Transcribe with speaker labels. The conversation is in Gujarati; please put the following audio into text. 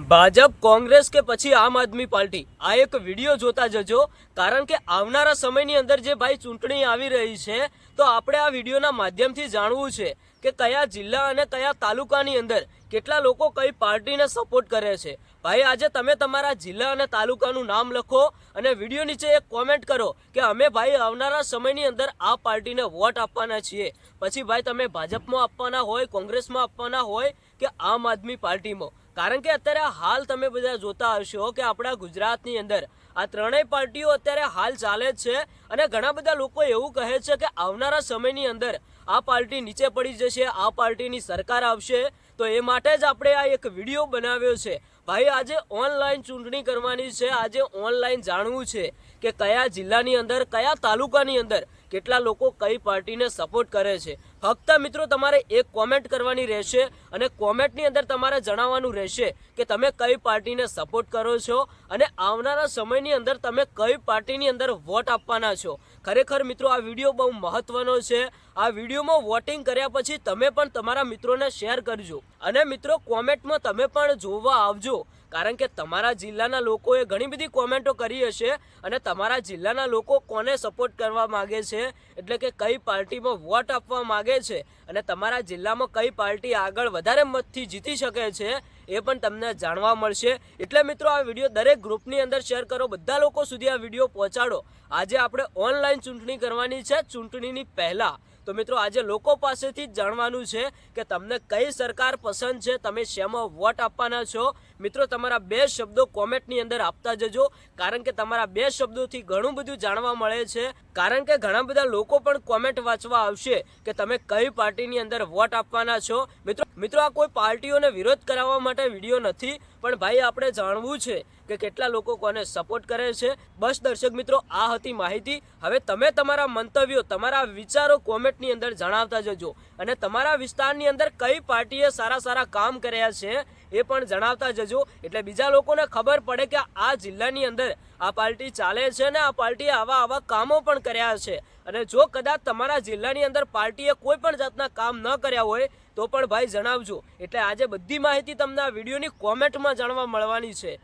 Speaker 1: ભાજપ, કોંગ્રેસ કે પછી આમ આદમી પાર્ટી, આ એક વિડીયો જોતા જજો, કારણ કે આવનારા સમયની અંદર જે ભાઈ ચૂંટણી આવી રહી છે, તો આપણે આ વિડીયોના માધ્યમથી જાણવું છે કે કયા જિલ્લા અને કયા તાલુકાની અંદર કેટલા લોકો કઈ પાર્ટીને સપોર્ટ કરે છે। ભાઈ આજે તમે તમારા જિલ્લા અને તાલુકાનું નામ લખો અને વિડીયો નીચે એક કોમેન્ટ કરો કે અમે ભાઈ આવનારા સમયની અંદર આ પાર્ટીને વોટ આપવાના છીએ। પછી ભાઈ તમે ભાજપમાં આપવાના હોય, કોંગ્રેસમાં આપવાના હોય કે આમ આદમી પાર્ટીમાં, કારણ કે અત્યારે હાલ તમે બધા જોતા હશો કે આપણા ગુજરાતની અંદર આ ત્રણેય પાર્ટીઓ અત્યારે હાલ ચાલે જ છે અને ઘણા બધા લોકો એવું કહે છે કે આવનારા સમયની અંદર આ પાર્ટી નીચે પડી જશે, આ પાર્ટીની સરકાર આવશે। તો એ માટે જ આપણે આ એક વિડીયો બનાવ્યો છે। ભાઈ આજે ઓનલાઈન ચૂંટણી કરવાની છે, આજે ઓનલાઈન જાણવું છે કે કયા જિલ્લાની અંદર, કયા તાલુકાની અંદર કેટલા લોકો કઈ પાર્ટીને સપોર્ટ કરે છે। ફક્ત મિત્રો તમારે એક કોમેન્ટ કરવાની રહેશે અને કોમેન્ટની અંદર તમારે જણાવવાનું રહેશે કે તમે કઈ પાર્ટીને સપોર્ટ કરો છો અને આવનારા સમયની અંદર તમે કઈ પાર્ટીની અંદર વોટ આપવાના છો। ખરેખર મિત્રો આ વિડીયો બહુ મહત્વનો છે। આ વિડીયોમાં વોટિંગ કર્યા પછી તમે પણ તમારા મિત્રોને શેર કરજો અને મિત્રો કોમેન્ટમાં તમે પણ જોવા આવજો, કારણ કે તમારા જિલ્લાના લોકોએ ઘણી બધી કોમેન્ટો કરી હશે અને તમારા જિલ્લાના લોકો કોને સપોર્ટ કરવા માગે છે, એટલે કે કઈ પાર્ટીમાં વોટ આપવા માગે છે અને તમારા જિલ્લામાં કઈ પાર્ટી આગળ વધારે મતથી જીતી શકે છે એ પણ તમને જાણવા મળશે। એટલે મિત્રો આ વિડીયો દરેક ગ્રુપની અંદર શેર કરો, બધા લોકો સુધી આ વિડીયો પહોંચાડો। આજે આપણે ઓનલાઈન ચૂંટણી કરવાની છે, ચૂંટણીની પહેલા। તો મિત્રો આજે લોકો પાસેથી જ જાણવાનું છે કે તમને કઈ સરકાર પસંદ છે, તમે શેમાં વોટ આપવાના છો। મિત્રો તમારા બે શબ્દો કોમેન્ટની અંદર આપતા જજો, કારણ કે તમારા બે શબ્દોથી ઘણું બધું જાણવા મળે છે, કારણ કે ઘણા બધા લોકો પણ કોમેન્ટ વાંચવા આવશે કે તમે કઈ પાર્ટીની અંદર વોટ આપવાના છો। મિત્રો આ કોઈ પાર્ટીઓને વિરોધ કરાવવા માટે વિડીયો નથી, પણ ભાઈ આપણે જાણવું છે કે કેટલા લોકો કોને સપોર્ટ કરે છે। બસ દર્શક મિત્રો આ હતી માહિતી। હવે તમે તમારા મંતવ્યો, તમારા વિચારો કોમેન્ટની અંદર જણાવતા જજો અને તમારા વિસ્તારની અંદર કઈ પાર્ટીએ સારા કામ કર્યા છે એ પણ જણાવતા જજો, એટલે બીજા લોકોને ખબર પડે કે આ જિલ્લાની અંદર આ પાર્ટી ચાલે છે ને આ પાર્ટીએ આવા કામો પણ કર્યા છે। અને જો કદાચ તમારા જિલ્લાની અંદર પાર્ટીએ કોઈ પણ જાતના કામ ન કર્યા હોય તો પણ ભાઈ જણાવજો, એટલે આજે બધી માહિતી તમને આ વિડીયોની કોમેન્ટમાં જાણવા મળવાની છે।